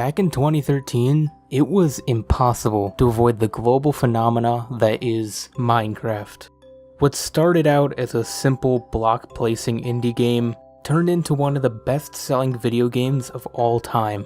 back in 2013, it was impossible to avoid the global phenomena that is Minecraft. What started out as a simple block placing indie game turned into one of the best-selling video games of all time.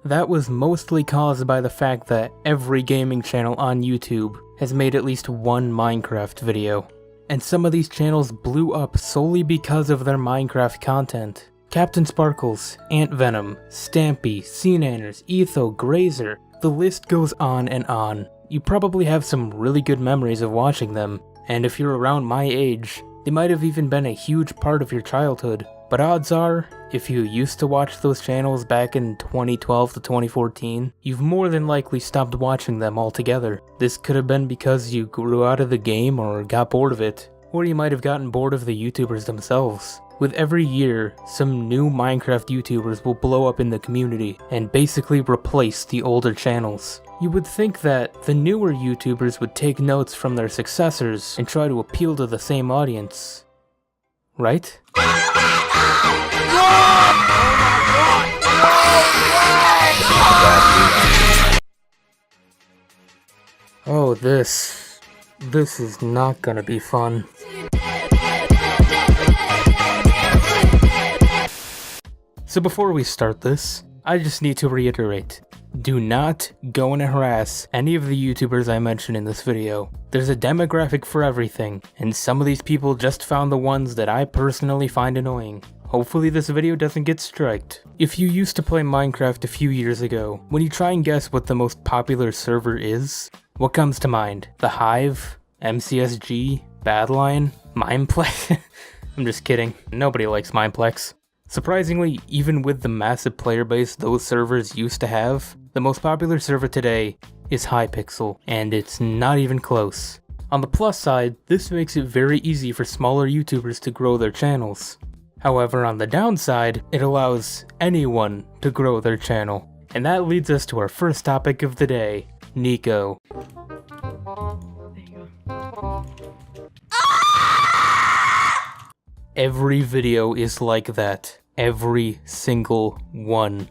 That was mostly caused by the fact that every gaming channel on YouTube has made at least one Minecraft video. And some of these channels blew up solely because of their Minecraft content. Captain Sparkles, Ant Venom, Stampy, Seananners, Etho, Grazer, the list goes on and on. You probably have some really good memories of watching them, and if you're around my age, they might have even been a huge part of your childhood. But odds are, if you used to watch those channels back in 2012 to 2014, you've more than likely stopped watching them altogether. This could have been because you grew out of the game or got bored of it, or you might have gotten bored of the YouTubers themselves. With every year, some new Minecraft YouTubers will blow up in the community and basically replace the older channels. You would think that the newer YouTubers would take notes from their successors and try to appeal to the same audience, right? Oh, this is not gonna be fun. So before we start this, I just need to reiterate, do not go and harass any of the YouTubers I mention in this video. There's a demographic for everything, and some of these people just found the ones that I personally find annoying. Hopefully this video doesn't get striked. If you used to play Minecraft a few years ago, when you try and guess what the most popular server is, what comes to mind? The Hive? MCSG? Badlion? Mineplex? I'm just kidding, nobody likes Mineplex. Surprisingly, even with the massive player base those servers used to have, the most popular server today is Hypixel, and it's not even close. On the plus side, this makes it very easy for smaller YouTubers to grow their channels. However, on the downside, it allows anyone to grow their channel. And that leads us to our first topic of the day, Nico. There you go. Every video is like that. Every single one.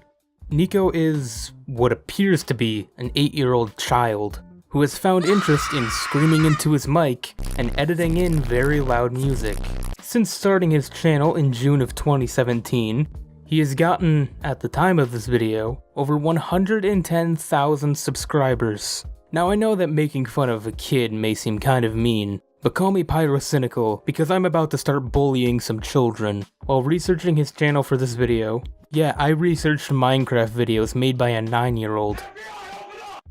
Nico is what appears to be an 8-year-old child who has found interest in screaming into his mic and editing in very loud music. Since starting his channel in June of 2017, he has gotten, at the time of this video, over 110,000 subscribers. Now I know that making fun of a kid may seem kind of mean, but call me pyrocynical because I'm about to start bullying some children. While researching his channel for this video, yeah, I researched Minecraft videos made by a 9-year-old.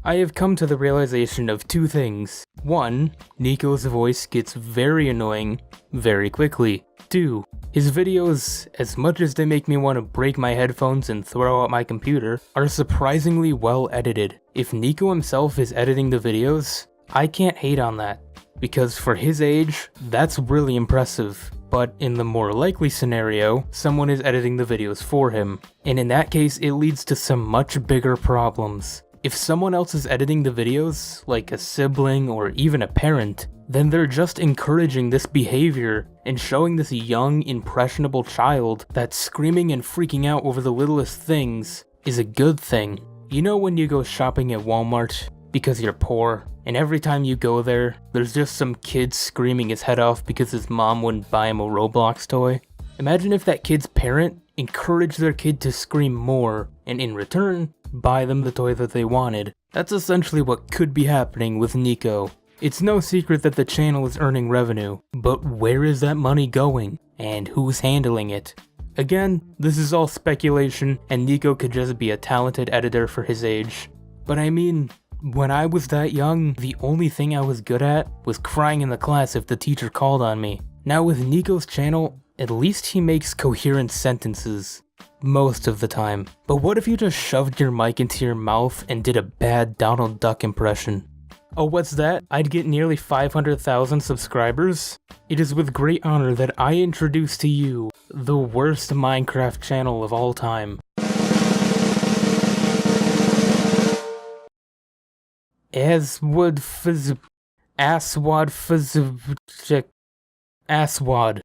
I have come to the realization of two things. 1, Nico's voice gets very annoying very quickly. 2, his videos, as much as they make me want to break my headphones and throw out my computer, are surprisingly well edited. If Nico himself is editing the videos, I can't hate on that. Because for his age, that's really impressive. But in the more likely scenario, someone is editing the videos for him. And in that case, it leads to some much bigger problems. If someone else is editing the videos, like a sibling or even a parent, then they're just encouraging this behavior and showing this young, impressionable child that screaming and freaking out over the littlest things is a good thing. You know when you go shopping at Walmart because you're poor, and every time you go there, there's just some kid screaming his head off because his mom wouldn't buy him a Roblox toy? Imagine if that kid's parent encouraged their kid to scream more, and in return, buy them the toy that they wanted. That's essentially what could be happening with Nico. It's no secret that the channel is earning revenue, but where is that money going? And who's handling it? Again, this is all speculation, and Nico could just be a talented editor for his age. But I mean, when I was that young, the only thing I was good at was crying in the class if the teacher called on me. Now with Nico's channel, at least he makes coherent sentences. Most of the time. But what if you just shoved your mic into your mouth and did a bad Donald Duck impression? Oh, what's that? I'd get nearly 500,000 subscribers? It is with great honor that I introduce to you the worst Minecraft channel of all time. Asswad.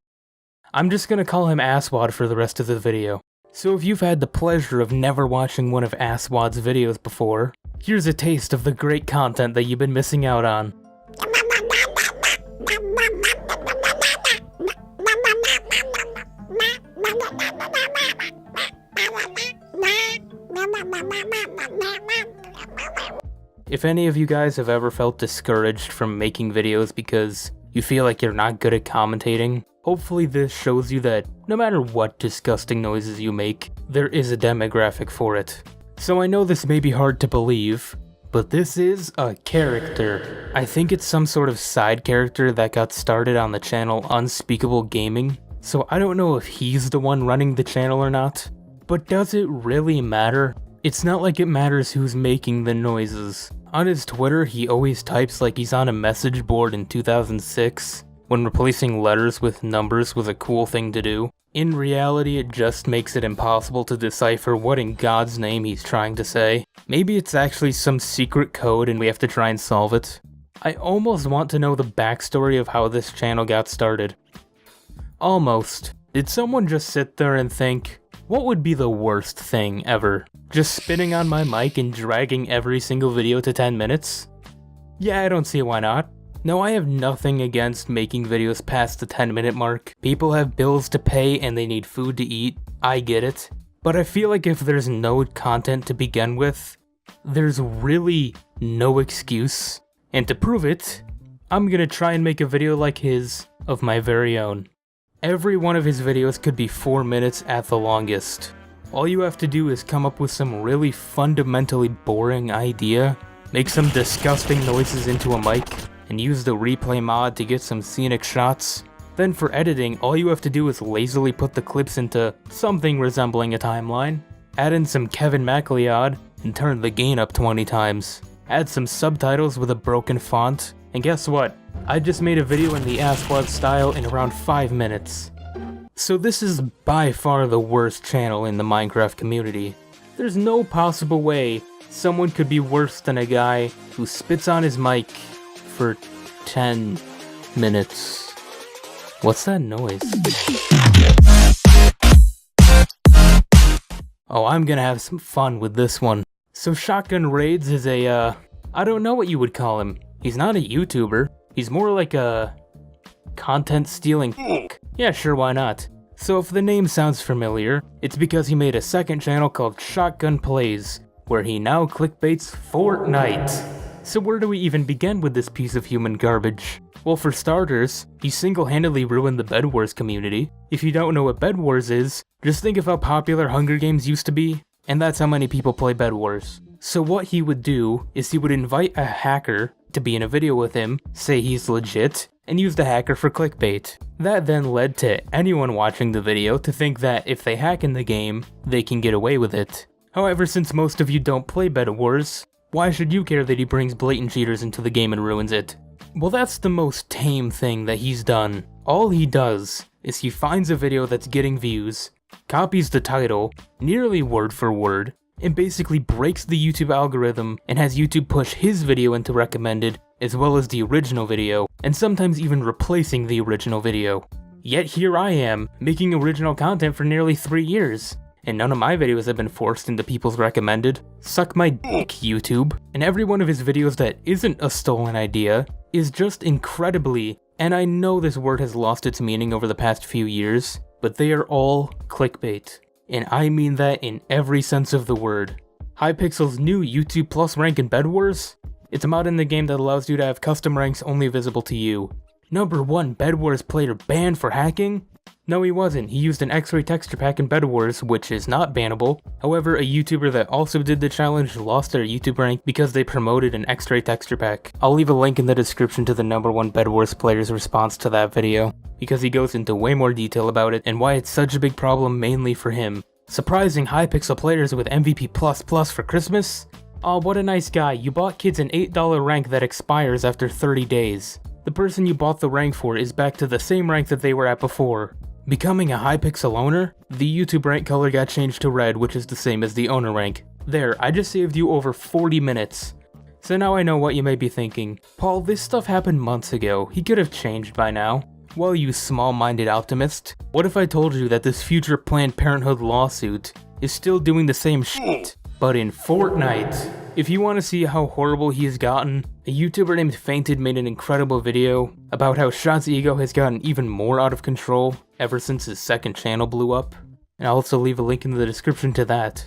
I'm just gonna call him Asswad for the rest of the video. So if you've had the pleasure of never watching one of Asswad's videos before, here's a taste of the great content that you've been missing out on. If any of you guys have ever felt discouraged from making videos because you feel like you're not good at commentating, hopefully this shows you that no matter what disgusting noises you make, there is a demographic for it. So I know this may be hard to believe, but this is a character. I think it's some sort of side character that got started on the channel Unspeakable Gaming, so I don't know if he's the one running the channel or not. But does it really matter? It's not like it matters who's making the noises. On his Twitter, he always types like he's on a message board in 2006, when replacing letters with numbers was a cool thing to do. In reality, it just makes it impossible to decipher what in God's name he's trying to say. Maybe it's actually some secret code and we have to try and solve it. I almost want to know the backstory of how this channel got started. Almost. Did someone just sit there and think, what would be the worst thing ever? Just spinning on my mic and dragging every single video to 10 minutes? Yeah, I don't see why not. No, I have nothing against making videos past the 10-minute mark. People have bills to pay and they need food to eat. I get it. But I feel like if there's no content to begin with, there's really no excuse. And to prove it, I'm gonna try and make a video like his of my very own. Every one of his videos could be 4 minutes at the longest. All you have to do is come up with some really fundamentally boring idea, make some disgusting noises into a mic, and use the replay mod to get some scenic shots. Then for editing, all you have to do is lazily put the clips into something resembling a timeline, add in some Kevin MacLeod, and turn the gain up 20 times. Add some subtitles with a broken font, and guess what? I just made a video in the Asswad style in around 5 minutes. So this is by far the worst channel in the Minecraft community. There's no possible way someone could be worse than a guy who spits on his mic for 10 minutes. What's that noise? Oh, I'm gonna have some fun with this one. So ShotgunRaids is a, I don't know what you would call him. He's not a YouTuber. He's more like a content stealing Yeah, sure, why not? So if the name sounds familiar, it's because he made a second channel called Shotgun Plays, where he now clickbaits Fortnite. So where do we even begin with this piece of human garbage? Well, for starters, he single-handedly ruined the Bed Wars community. If you don't know what Bed Wars is, just think of how popular Hunger Games used to be, and that's how many people play Bed Wars. So what he would do is he would invite a hacker to be in a video with him, say he's legit, and use the hacker for clickbait. That then led to anyone watching the video to think that if they hack in the game, they can get away with it. However, since most of you don't play Bed Wars, why should you care that he brings blatant cheaters into the game and ruins it? Well, that's the most tame thing that he's done. All he does is he finds a video that's getting views, copies the title, nearly word for word, and basically breaks the YouTube algorithm and has YouTube push his video into recommended, as well as the original video, and sometimes even replacing the original video. Yet here I am, making original content for nearly 3 years, and none of my videos have been forced into people's recommended. Suck my dick, YouTube. And every one of his videos that isn't a stolen idea is just incredibly, and I know this word has lost its meaning over the past few years, but they are all clickbait. And I mean that in every sense of the word. Hypixel's new YouTube Plus rank in Bed Wars? It's a mod in the game that allows you to have custom ranks only visible to you. Number 1 Bed Wars player banned for hacking? No, he wasn't. He used an X-ray texture pack in Bed Wars, which is not bannable. However, a YouTuber that also did the challenge lost their YouTube rank because they promoted an X-ray texture pack. I'll leave a link in the description to the number 1 Bed Wars player's response to that video, because he goes into way more detail about it and why it's such a big problem mainly for him. Surprising Hypixel players with MVP++ for Christmas? Aw, what a nice guy. You bought kids an $8 rank that expires after 30 days. The person you bought the rank for is back to the same rank that they were at before. Becoming a Hypixel owner? The YouTube rank color got changed to red, which is the same as the owner rank. There, I just saved you over 40 minutes. So now I know what you may be thinking. Paul, this stuff happened months ago. He could have changed by now. Well, you small-minded optimist, what if I told you that this future Planned Parenthood lawsuit is still doing the same shit, but in Fortnite? If you want to see how horrible he has gotten, a YouTuber named Fainted made an incredible video about how Shot's ego has gotten even more out of control ever since his second channel blew up, and I'll also leave a link in the description to that.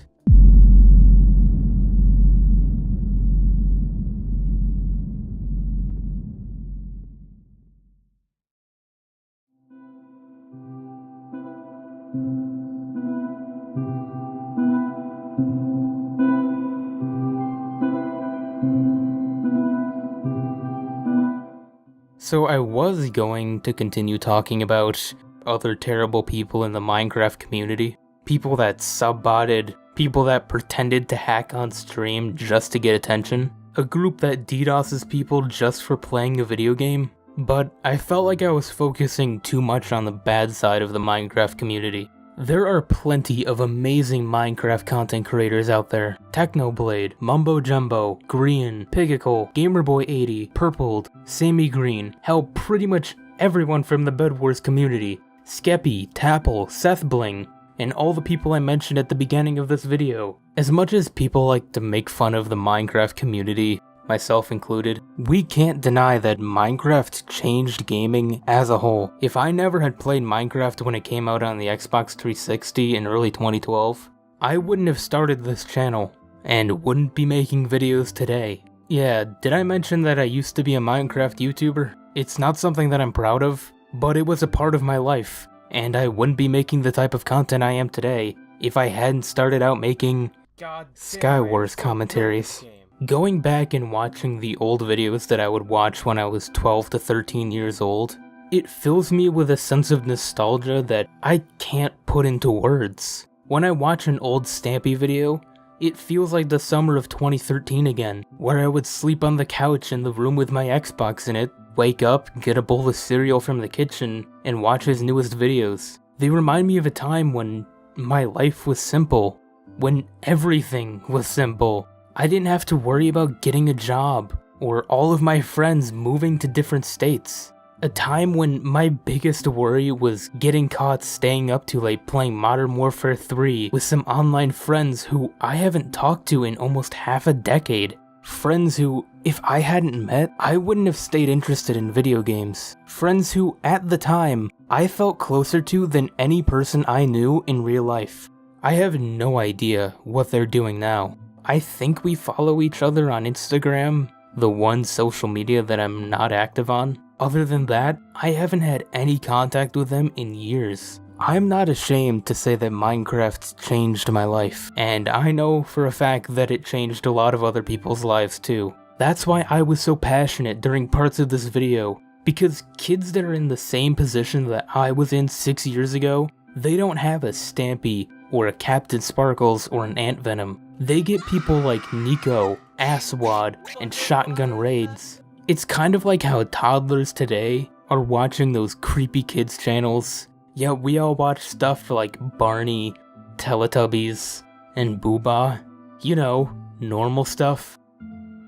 So I was going to continue talking about other terrible people in the Minecraft community. People that subbotted, people that pretended to hack on stream just to get attention. A group that DDoSes people just for playing a video game. But I felt like I was focusing too much on the bad side of the Minecraft community. There are plenty of amazing Minecraft content creators out there. Technoblade, Mumbo Jumbo, Green, Pigicle, Gamerboy80, Purpled, Sammy Green, hell, pretty much everyone from the Bed Wars community. Skeppy, Tapple, Seth Bling, and all the people I mentioned at the beginning of this video. As much as people like to make fun of the Minecraft community, myself included, we can't deny that Minecraft changed gaming as a whole. If I never had played Minecraft when it came out on the Xbox 360 in early 2012, I wouldn't have started this channel, and wouldn't be making videos today. Yeah, did I mention that I used to be a Minecraft YouTuber? It's not something that I'm proud of, but it was a part of my life, and I wouldn't be making the type of content I am today if I hadn't started out making Skywars commentaries. Going back and watching the old videos that I would watch when I was 12 to 13 years old, it fills me with a sense of nostalgia that I can't put into words. When I watch an old Stampy video, it feels like the summer of 2013 again, where I would sleep on the couch in the room with my Xbox in it, wake up, get a bowl of cereal from the kitchen, and watch his newest videos. They remind me of a time when my life was simple, when everything was simple. I didn't have to worry about getting a job, or all of my friends moving to different states. A time when my biggest worry was getting caught staying up too late playing Modern Warfare 3 with some online friends who I haven't talked to in almost half a decade. Friends who, if I hadn't met, I wouldn't have stayed interested in video games. Friends who, at the time, I felt closer to than any person I knew in real life. I have no idea what they're doing now. I think we follow each other on Instagram, the one social media that I'm not active on. Other than that, I haven't had any contact with them in years. I'm not ashamed to say that Minecraft changed my life, and I know for a fact that it changed a lot of other people's lives too. That's why I was so passionate during parts of this video, because kids that are in the same position that I was in 6 years ago, they don't have a Stampy, or a Captain Sparkles, or an Ant Venom. They get people like Nico, Asswad, and ShotgunRaids. It's kind of like how toddlers today are watching those creepy kids channels. Yeah, we all watch stuff like Barney, Teletubbies, and Booba. You know, normal stuff.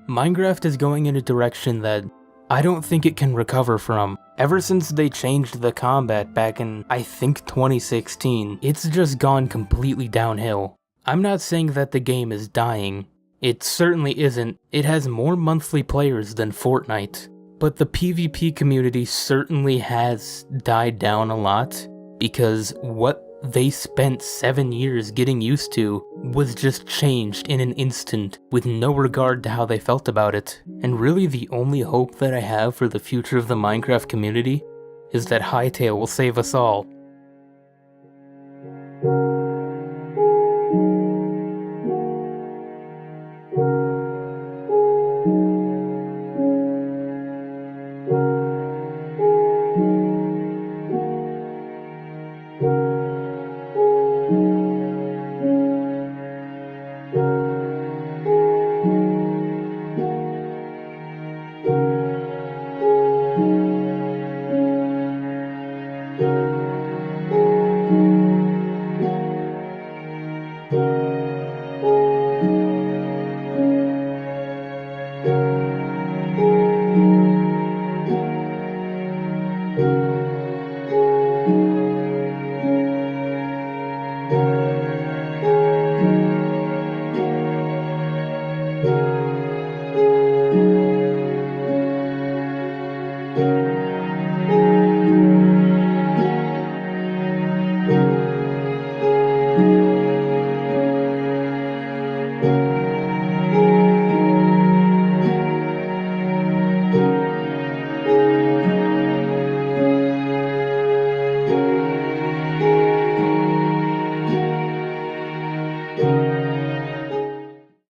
Minecraft is going in a direction that I don't think it can recover from. Ever since they changed the combat back in, I think 2016, it's just gone completely downhill. I'm not saying that the game is dying. It certainly isn't. It has more monthly players than Fortnite. But the PvP community certainly has died down a lot, because what they spent 7 years getting used to was just changed in an instant with no regard to how they felt about it. And really the only hope that I have for the future of the Minecraft community is that Hytale will save us all.